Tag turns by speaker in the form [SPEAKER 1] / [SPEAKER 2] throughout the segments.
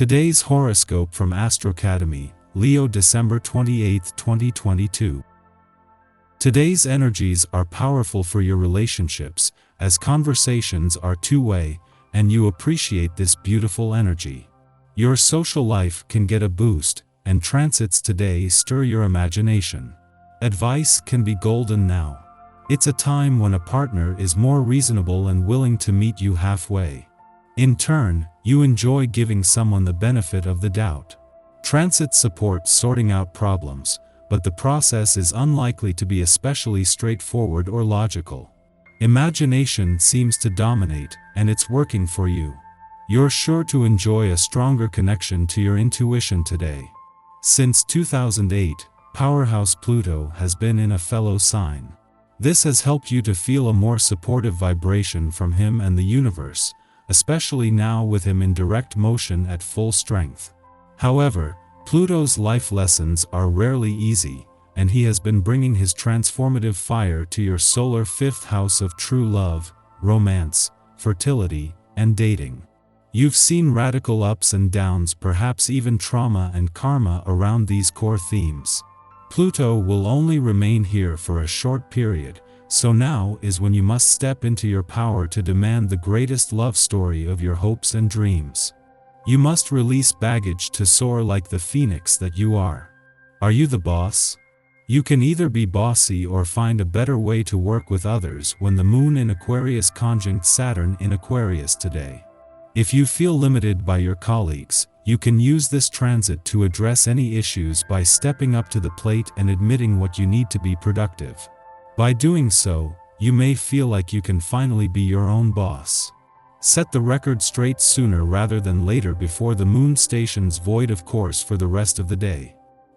[SPEAKER 1] Today's horoscope from Astrocademy, Leo December 28, 2022. Today's energies are powerful for your relationships, as conversations are two-way, and you appreciate this beautiful energy. Your social life can get a boost, and transits today stir your imagination. Advice can be golden now. It's a time when a partner is more reasonable and willing to meet you halfway. In turn, you enjoy giving someone the benefit of the doubt. Transit supports sorting out problems, but the process is unlikely to be especially straightforward or logical. Imagination seems to dominate, and it's working for you. You're sure to enjoy a stronger connection to your intuition today. Since 2008, powerhouse Pluto has been in a fellow sign. This has helped you to feel a more supportive vibration from him and the universe, especially now with him in direct motion at full strength. However, Pluto's life lessons are rarely easy, and he has been bringing his transformative fire to your solar fifth house of true love, romance, fertility, and dating. You've seen radical ups and downs, perhaps even trauma and karma around these core themes. Pluto will only remain here for a short period, so now is when you must step into your power to demand the greatest love story of your hopes and dreams. You must release baggage to soar like the phoenix that you are. Are you the boss? You can either be bossy or find a better way to work with others when the moon in Aquarius conjunct Saturn in Aquarius today. If you feel limited by your colleagues, you can use this transit to address any issues by stepping up to the plate and admitting what you need to be productive. By doing so, you may feel like you can finally be your own boss. Set the record straight sooner rather than later before the moon stations void of course for the rest of the day.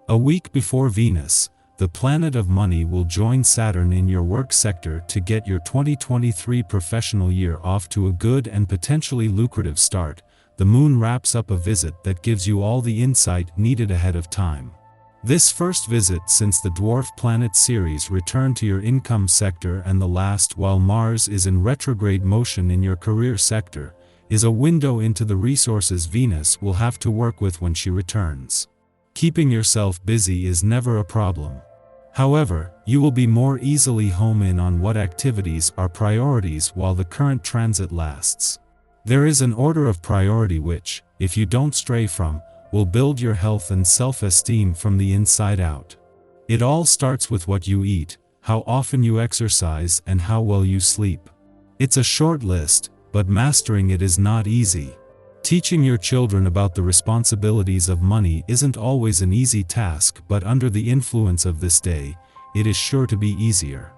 [SPEAKER 1] A week before Venus, the planet of money will join Saturn in your work sector to get your 2023 professional year off to a good and potentially lucrative start. The moon wraps up a visit that gives you all the insight needed ahead of time. This first visit since the dwarf planet series returned to your income sector and the last while Mars is in retrograde motion in your career sector, is a window into the resources Venus will have to work with when she returns. Keeping yourself busy is never a problem. However, you will be more easily home in on what activities are priorities while the current transit lasts. There is an order of priority which, if you don't stray from, will build your health and self-esteem from the inside out. It all starts with what you eat, how often you exercise, and how well you sleep. It's a short list, but mastering it is not easy. Teaching your children about the responsibilities of money isn't always an easy task, but under the influence of this day, it is sure to be easier.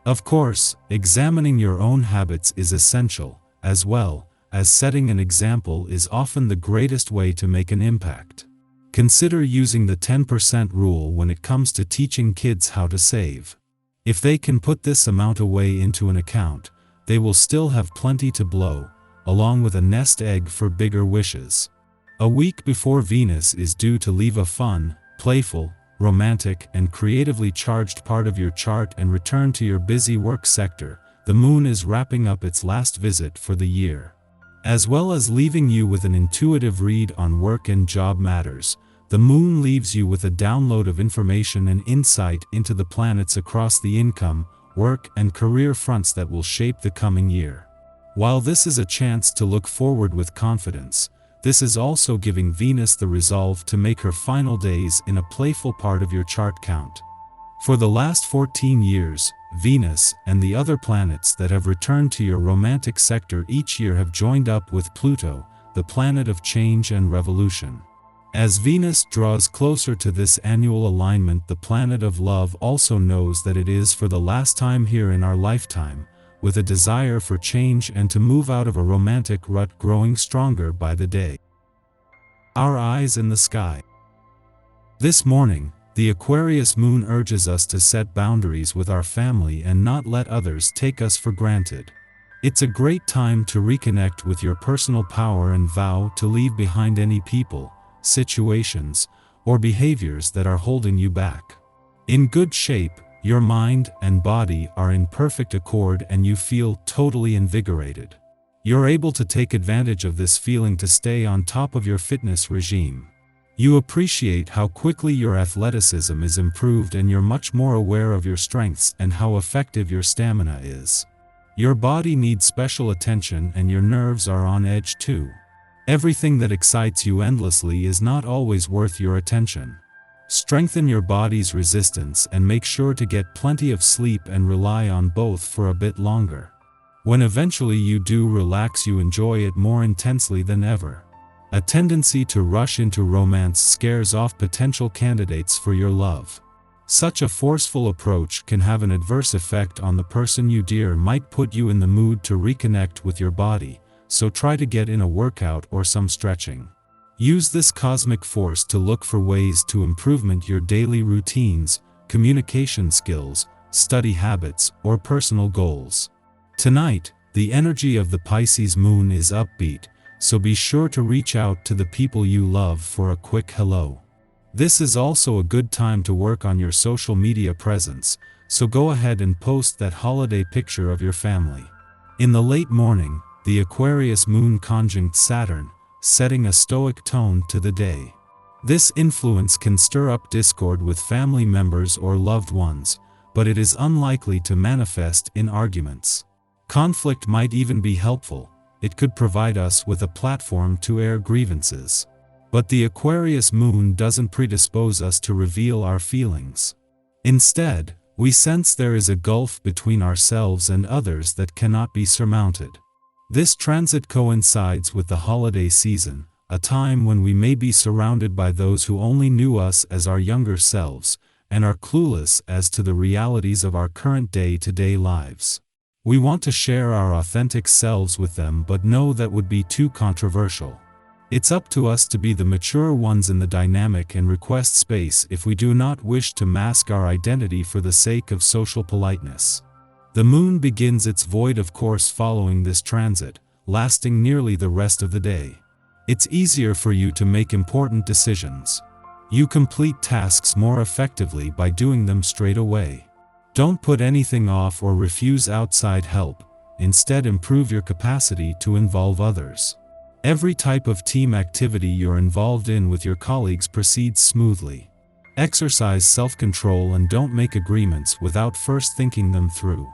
[SPEAKER 1] Of course, examining your own habits is essential, as well as setting an example is often the greatest way to make an impact. Consider using the 10% rule when it comes to teaching kids how to save. If they can put this amount away into an account, they will still have plenty to blow, along with a nest egg for bigger wishes. A week before Venus is due to leave a fun, playful, romantic, and creatively charged part of your chart and return to your busy work sector, the moon is wrapping up its last visit for the year. As well as leaving you with an intuitive read on work and job matters, the moon leaves you with a download of information and insight into the planets across the income, work, and career fronts that will shape the coming year. While this is a chance to look forward with confidence, this is also giving Venus the resolve to make her final days in a playful part of your chart count. For the last 14 years, Venus and the other planets that have returned to your romantic sector each year have joined up with Pluto, the planet of change and revolution. As Venus draws closer to this annual alignment, the planet of love also knows that it is for the last time here in our lifetime, with a desire for change and to move out of a romantic rut growing stronger by the day. Our eyes in the sky. This morning, the Aquarius moon urges us to set boundaries with our family and not let others take us for granted. It's a great time to reconnect with your personal power and vow to leave behind any people, situations, or behaviors that are holding you back. In good shape, your mind and body are in perfect accord and you feel totally invigorated. You're able to take advantage of this feeling to stay on top of your fitness regime. You appreciate how quickly your athleticism is improved, and you're much more aware of your strengths and how effective your stamina is. Your body needs special attention, and your nerves are on edge too. Everything that excites you endlessly is not always worth your attention. Strengthen your body's resistance and make sure to get plenty of sleep and rely on both for a bit longer. When eventually you do relax, you enjoy it more intensely than ever. A tendency to rush into romance scares off potential candidates for your love. Such a forceful approach can have an adverse effect on the person you dear, might put you in the mood to reconnect with your body, so try to get in a workout or some stretching. Use this cosmic force to look for ways to improvement your daily routines, communication skills, study habits, or personal goals. Tonight, the energy of the Pisces moon is upbeat, so be sure to reach out to the people you love for a quick hello. This is also a good time to work on your social media presence, so go ahead and post that holiday picture of your family. In the late morning, the Aquarius moon conjunct Saturn, setting a stoic tone to the day. This influence can stir up discord with family members or loved ones, but it is unlikely to manifest in arguments. Conflict might even be helpful. It could provide us with a platform to air grievances. But the Aquarius moon doesn't predispose us to reveal our feelings. Instead, we sense there is a gulf between ourselves and others that cannot be surmounted. This transit coincides with the holiday season, a time when we may be surrounded by those who only knew us as our younger selves, and are clueless as to the realities of our current day-to-day lives. We want to share our authentic selves with them, but know that would be too controversial. It's up to us to be the mature ones in the dynamic and request space if we do not wish to mask our identity for the sake of social politeness. The moon begins its void of course following this transit, lasting nearly the rest of the day. It's easier for you to make important decisions. You complete tasks more effectively by doing them straight away. Don't put anything off or refuse outside help. Instead, improve your capacity to involve others. Every type of team activity you're involved in with your colleagues proceeds smoothly. Exercise self-control and don't make agreements without first thinking them through.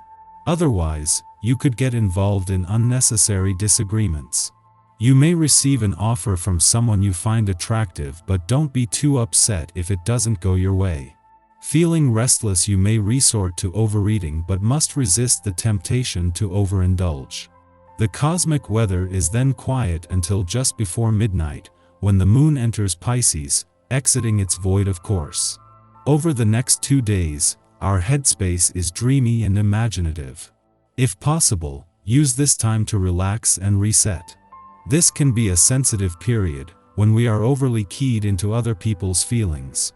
[SPEAKER 1] Otherwise, you could get involved in unnecessary disagreements. You may receive an offer from someone you find attractive, but don't be too upset if it doesn't go your way. Feeling restless, you may resort to overeating but must resist the temptation to overindulge. The cosmic weather is then quiet until just before midnight, when the moon enters Pisces, exiting its void of course. Over the next 2 days, our headspace is dreamy and imaginative. If possible, use this time to relax and reset. This can be a sensitive period, when we are overly keyed into other people's feelings.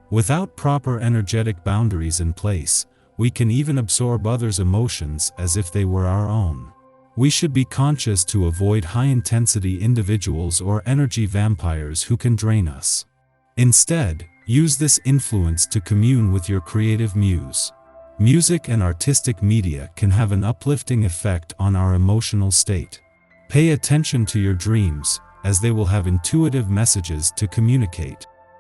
[SPEAKER 1] Without proper energetic boundaries in place, we can even absorb others' emotions as if they were our own. We should be conscious to avoid high-intensity individuals or energy vampires who can drain us. Instead, use this influence to commune with your creative muse. Music and artistic media can have an uplifting effect on our emotional state. Pay attention to your dreams, as they will have intuitive messages to communicate.